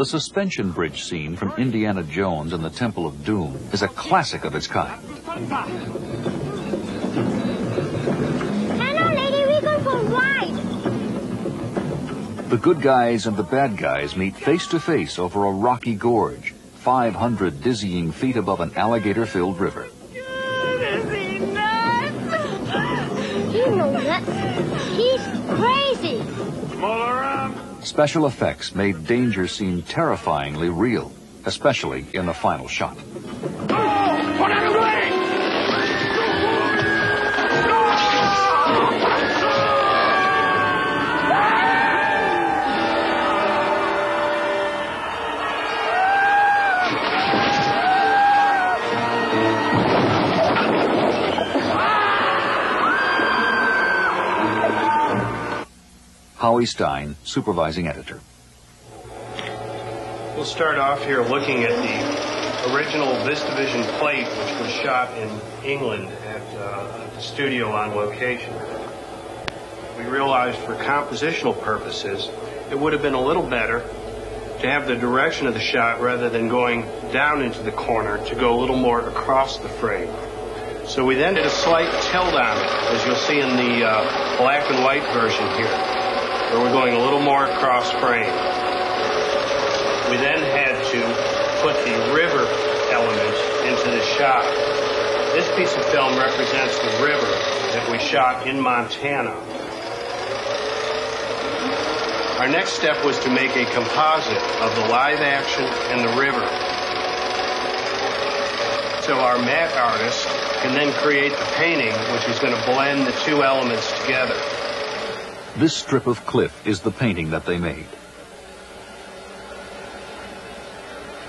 The suspension bridge scene from Indiana Jones and the Temple of Doom is a classic of its kind. Hello, lady, we're going for a ride. The good guys and the bad guys meet face to face over a rocky gorge, 500 dizzying feet above an alligator-filled river. Is he nuts? He's no nuts. He's crazy. All around. Special effects made danger seem terrifyingly real, especially in the final shot. Oh, put out of the way! Howie Stein, supervising editor. We'll start off here looking at the original VistaVision plate, which was shot in England at the studio on location. We realized for compositional purposes, it would have been a little better to have the direction of the shot rather than going down into the corner to go a little more across the frame. So we then did a slight tilt on it, as you'll see in the black and white version here, where we're going a little more across frame. We then had to put the river element into the shot. This piece of film represents the river that we shot in Montana. Our next step was to make a composite of the live action and the river. So our matte artist can then create the painting, which is going to blend the two elements together. This strip of cliff is the painting that they made.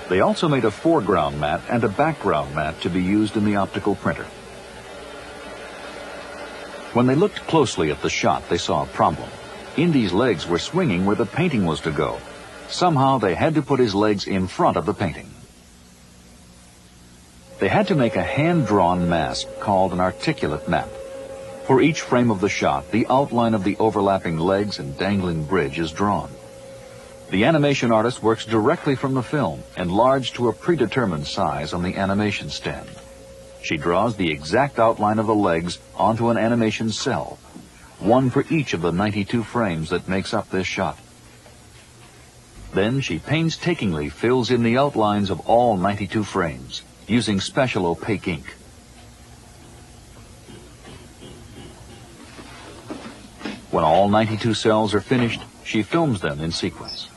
They also made a foreground matte and a background matte to be used in the optical printer. When they looked closely at the shot, they saw a problem. Indy's legs were swinging where the painting was to go. Somehow they had to put his legs in front of the painting. They had to make a hand-drawn mask called an articulate map. For each frame of the shot, the outline of the overlapping legs and dangling bridge is drawn. The animation artist works directly from the film, enlarged to a predetermined size on the animation stand. She draws the exact outline of the legs onto an animation cell, one for each of the 92 frames that makes up this shot. Then she painstakingly fills in the outlines of all 92 frames, using special opaque ink. When all 92 cells are finished, she films them in sequence.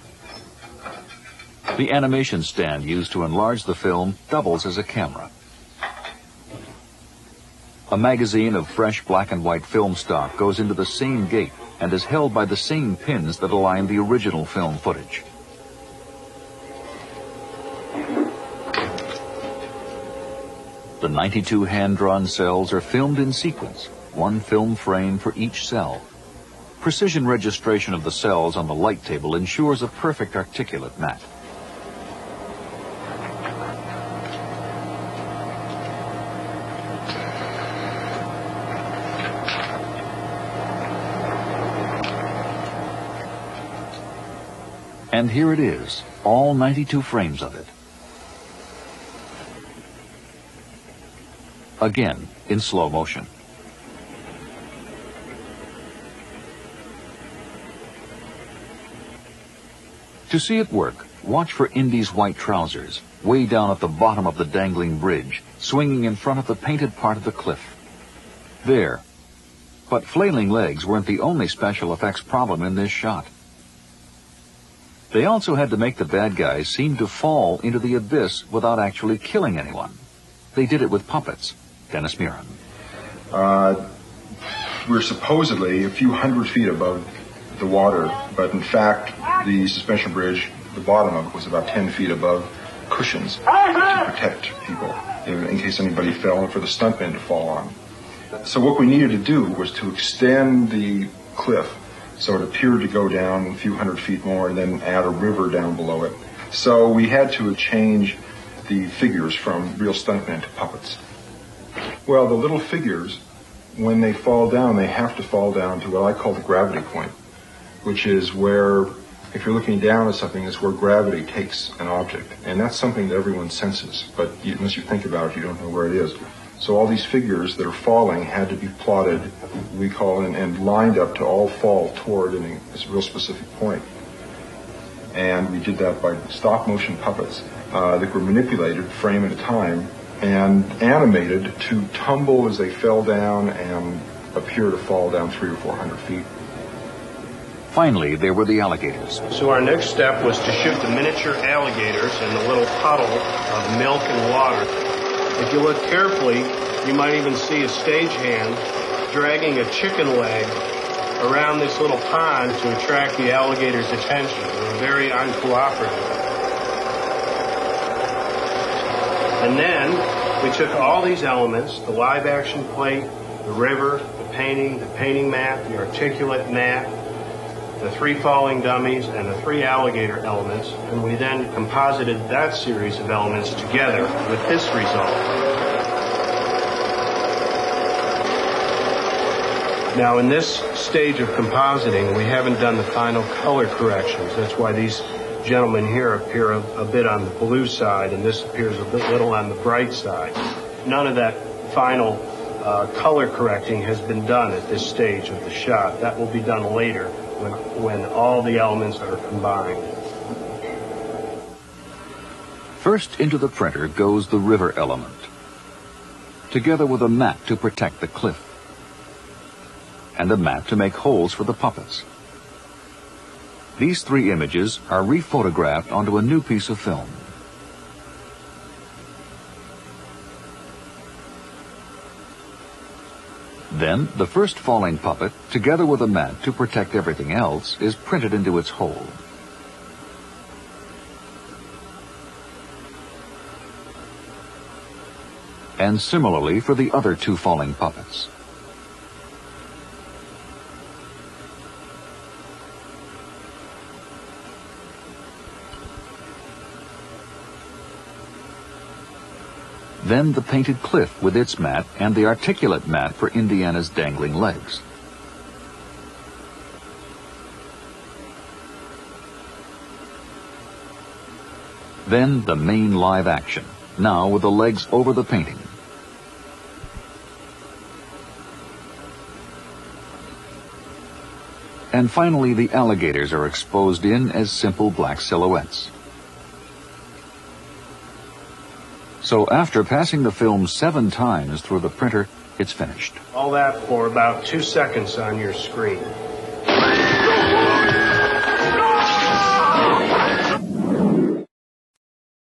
The animation stand used to enlarge the film doubles as a camera. A magazine of fresh black and white film stock goes into the same gate and is held by the same pins that align the original film footage. The 92 hand-drawn cells are filmed in sequence, one film frame for each cell. Precision registration of the cells on the light table ensures a perfect articulate matte. And here it is, all 92 frames of it. Again, in slow motion. To see it work, watch for Indy's white trousers, way down at the bottom of the dangling bridge, swinging in front of the painted part of the cliff. There. But flailing legs weren't the only special effects problem in this shot. They also had to make the bad guys seem to fall into the abyss without actually killing anyone. They did it with puppets. Dennis Muren. We're supposedly a few hundred feet above the water, but in fact, the suspension bridge, the bottom of it, was about 10 feet above cushions to protect people in case anybody fell and for the stuntmen to fall on. So what we needed to do was to extend the cliff so it appeared to go down a few hundred feet more and then add a river down below it. So we had to change the figures from real stuntmen to puppets. Well, the little figures, when they fall down, they have to fall down to what I call the gravity point, which is where if you're looking down at something, it's where gravity takes an object. And that's something that everyone senses, but unless you think about it, you don't know where it is. So all these figures that are falling had to be plotted, we call it, and lined up to all fall toward a real specific point. And we did that by stop motion puppets that were manipulated frame at a time and animated to tumble as they fell down and appear to fall down 300 or 400 feet. Finally, there were the alligators. So our next step was to shoot the miniature alligators in the little puddle of milk and water. If you look carefully, you might even see a stagehand dragging a chicken leg around this little pond to attract the alligator's attention. They were very uncooperative. And then we took all these elements, the live action plate, the river, the painting mat, the articulate mat, the 3 falling dummies, and the 3 alligator elements, and we then composited that series of elements together with this result. Now, in this stage of compositing, we haven't done the final color corrections. That's why these gentlemen here appear a bit on the blue side, and this appears a little on the bright side. None of that final color correcting has been done at this stage of the shot. That will be done later when all the elements are combined. First into the printer goes the river element, together with a mat to protect the cliff, and a mat to make holes for the puppets. These 3 images are rephotographed onto a new piece of film. Then, the first falling puppet, together with a mat to protect everything else, is printed into its hole. And similarly for the other 2 falling puppets. Then the painted cliff with its mat and the articulate mat for Indiana's dangling legs. Then the main live action, now with the legs over the painting. And finally the alligators are exposed in as simple black silhouettes. So after passing the film 7 times through the printer, it's finished. All that for about 2 seconds on your screen.